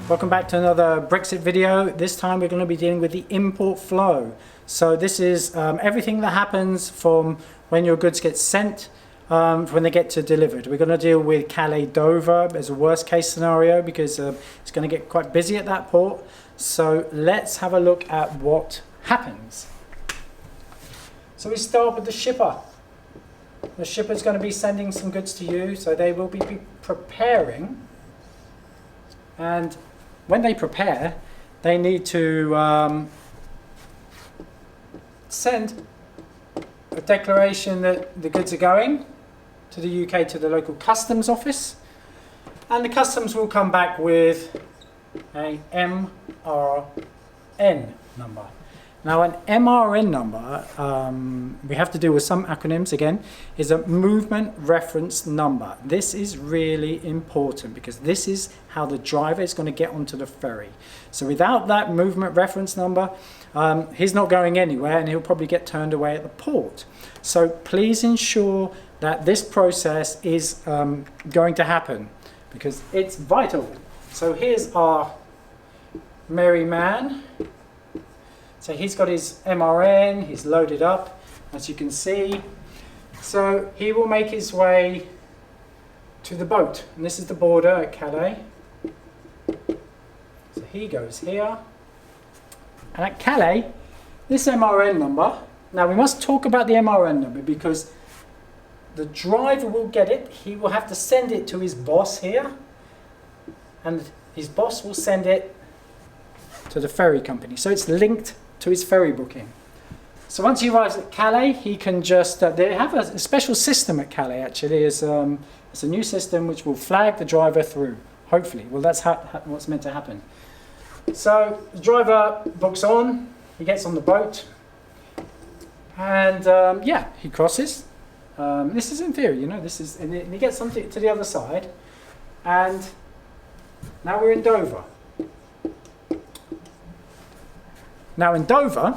Welcome back to another Brexit video. This time we're going to be dealing with the import flow. So this is everything that happens from when your goods get sent when they get to delivered. We're going to deal with Calais, Dover as a worst case scenario because it's going to get quite busy at that port. So let's have a look at what happens. So we start with the shipper. The shipper's going to be sending some goods to you, so they will be preparing. And when they prepare, they need to send a declaration that the goods are going to the UK to the local customs office, and the customs will come back with a MRN number. Now an MRN number, we have to deal with some acronyms again, is a movement reference number. This is really important because this is how the driver is going to get onto the ferry. So without that movement reference number, he's not going anywhere and he'll probably get turned away at the port. So please ensure that this process is going to happen because it's vital. So here's our merry man. So he's got his MRN, he's loaded up, as you can see. So he will make his way to the boat. And this is the border at Calais. So he goes here. And at Calais, this MRN number, now we must talk about the MRN number because the driver will get it. He will have to send it to his boss here. And his boss will send it to the ferry company. So it's linked to his ferry booking. So once he arrives at Calais, he can just, they have a special system at Calais actually, it's a new system which will flag the driver through, hopefully. Well, that's what's meant to happen. So the driver books on, he gets on the boat, and yeah, he crosses. This is in theory, you know, this is, and he gets on to the other side, and now we're in Dover. Now in Dover,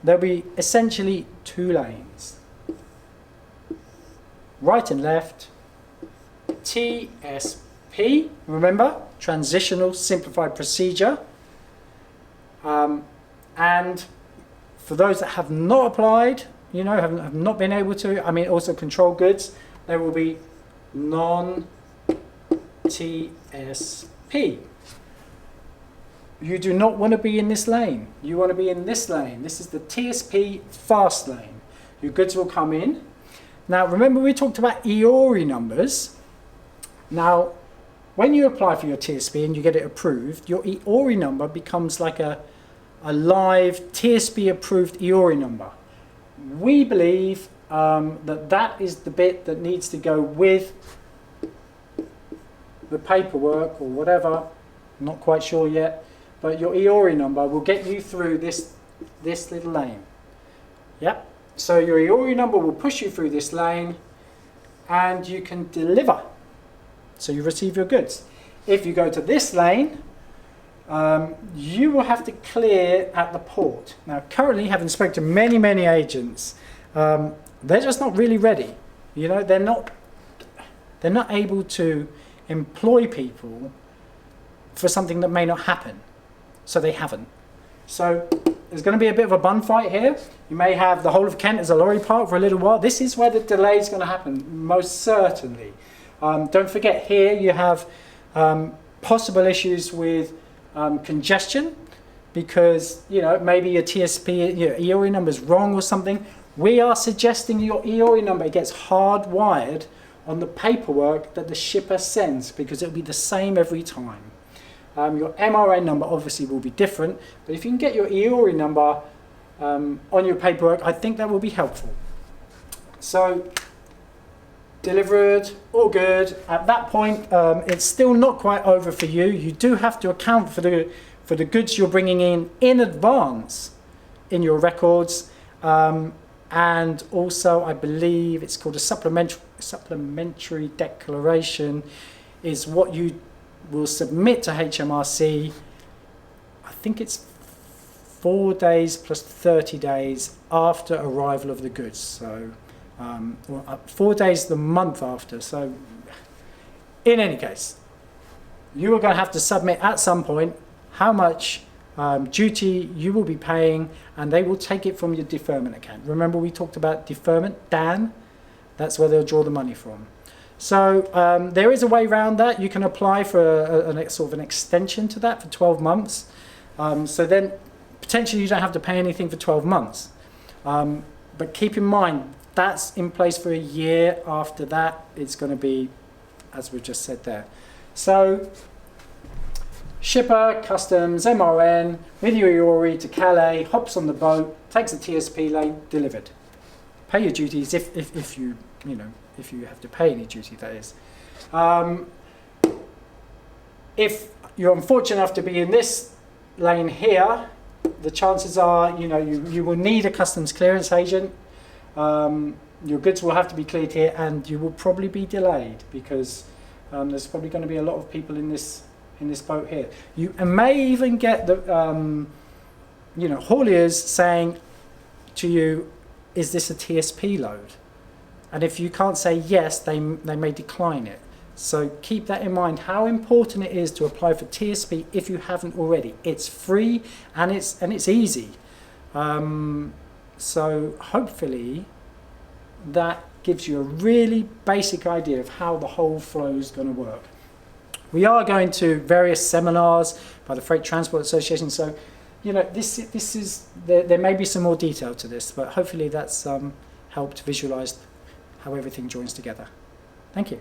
there'll be essentially two lanes. Right and left, TSP, remember, Transitional Simplified Procedure. And for those that have not applied, you know, have not been able to, I mean also control goods, there will be non-TSP. You do not want to be in this lane. You want to be in this lane. This is the TSP fast lane. Your goods will come in. Now, remember we talked about EORI numbers. Now, when you apply for your TSP and you get it approved, your EORI number becomes like a live TSP approved EORI number. We believe that is the bit that needs to go with the paperwork or whatever. I'm not quite sure yet. But your EORI number will get you through this little lane. Yep. So your EORI number will push you through this lane and you can deliver. So you receive your goods. If you go to this lane, you will have to clear at the port. Now currently, having spoken to many agents, they're just not really ready. You know, they're not able to employ people for something that may not happen. So they haven't. So there's going to be a bit of a bun fight here. You may have the whole of Kent as a lorry park for a little while. This is where the delay is going to happen, most certainly. Don't forget here you have possible issues with congestion because, you know, maybe your TSP, your EORI number is wrong or something. We are suggesting your EORI number gets hardwired on the paperwork that the shipper sends because it'll be the same every time. Your MRN number obviously will be different, but if you can get your EORI number on your paperwork, I think that will be helpful. So, delivered, all good. At that point, it's still not quite over for you. You do have to account for the goods you're bringing in advance in your records, and also I believe it's called a supplementary declaration, is what you will submit to HMRC. I think it's 4 days plus 30 days after arrival of the goods. So 4 days the month after. So in any case, you are going to have to submit at some point how much duty you will be paying, and they will take it from your deferment account. Remember we talked about deferment, Dan? That's where they'll draw the money from. So there is a way around that. You can apply for a sort of an extension to that for 12 months. So then potentially you don't have to pay anything for 12 months. But keep in mind, that's in place for a year. After that, it's going to be, as we just said there. So shipper, customs, MRN, with your EORI to Calais, hops on the boat, takes a TSP lane, delivered. Pay your duties if you have to pay any duty, that is. If you're unfortunate enough to be in this lane here, the chances are, you will need a customs clearance agent. Your goods will have to be cleared here, and you will probably be delayed because there's probably going to be a lot of people in this boat here. You may even get the hauliers saying to you, "Is this a TSP load?" And if you can't say yes, they may decline it. So keep that in mind, how important it is to apply for TSP if you haven't already. It's free and it's easy. So hopefully that gives you a really basic idea of how the whole flow is going to work. We are going to various seminars by the Freight Transport Association, so this is there may be some more detail to this, but hopefully that's helped visualize how everything joins together. Thank you.